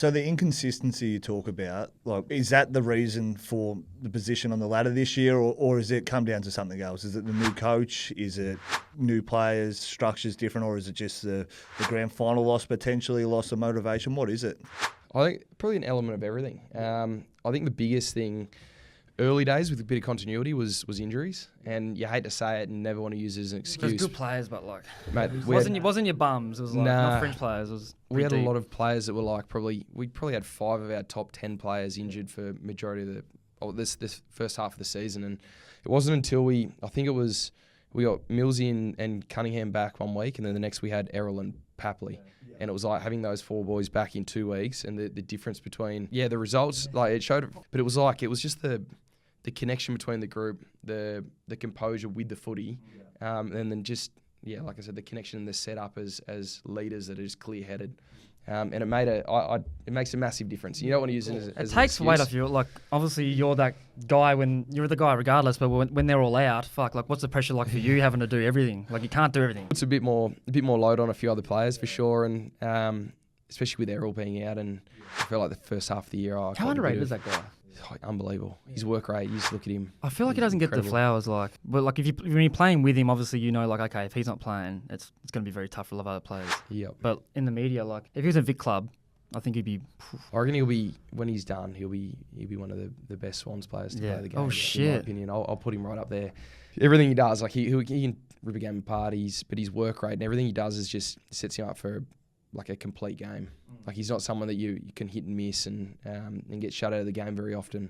So the inconsistency you talk about, like, is that the reason for the position on the ladder this year, or is it come down to something else? Is it the new coach? Is it new players, structures different, or is it just the grand final loss, potentially loss of motivation? What is it? I think probably an element of everything. I think the biggest thing early days with a bit of continuity was injuries, and you hate to say it and never want to use it as an excuse. There's good players, but like, Mate, wasn't your bums? It was like not fringe players. It was we had deep. a lot of players that were like we probably had 5 of our top 10 players injured for majority of this first half of the season, and it wasn't until we got Millsy and Cunningham back 1 week, and then the next we had Errol and Papley. And it was like having those 4 boys back in 2 weeks, and the difference between the results, like it showed, but it was just the connection between the group, the composure with the footy, and then just like I said, the connection and the setup as leaders that are just clear headed. And it made it makes a massive difference. You don't want to use it as it as takes an weight excuse. off you. Like obviously you're that guy when you're the guy regardless, but when they're all out, like what's the pressure like for you having to do everything? Like you can't do everything. It's a bit more load on a few other players for sure, and especially with Errol being out, and I feel like the first half of the year. How underrated is that guy? Unbelievable. His work rate, you just look at him. I feel like he doesn't get the flowers, but like when you're playing with him, obviously you know, like, okay, if he's not playing, it's going to be very tough for a lot of other players. Yep. But in the media, like if he was a Vic club, I think he'd be. I reckon he'll be, when he's done, he'll be one of the best Swans players to play the game. Oh in shit! my opinion, I'll put him right up there. Everything he does, like he can rip a game apart, but his work rate and everything he does is just sets him up for like a complete game. Like he's not someone that you can hit and miss and get shut out of the game very often.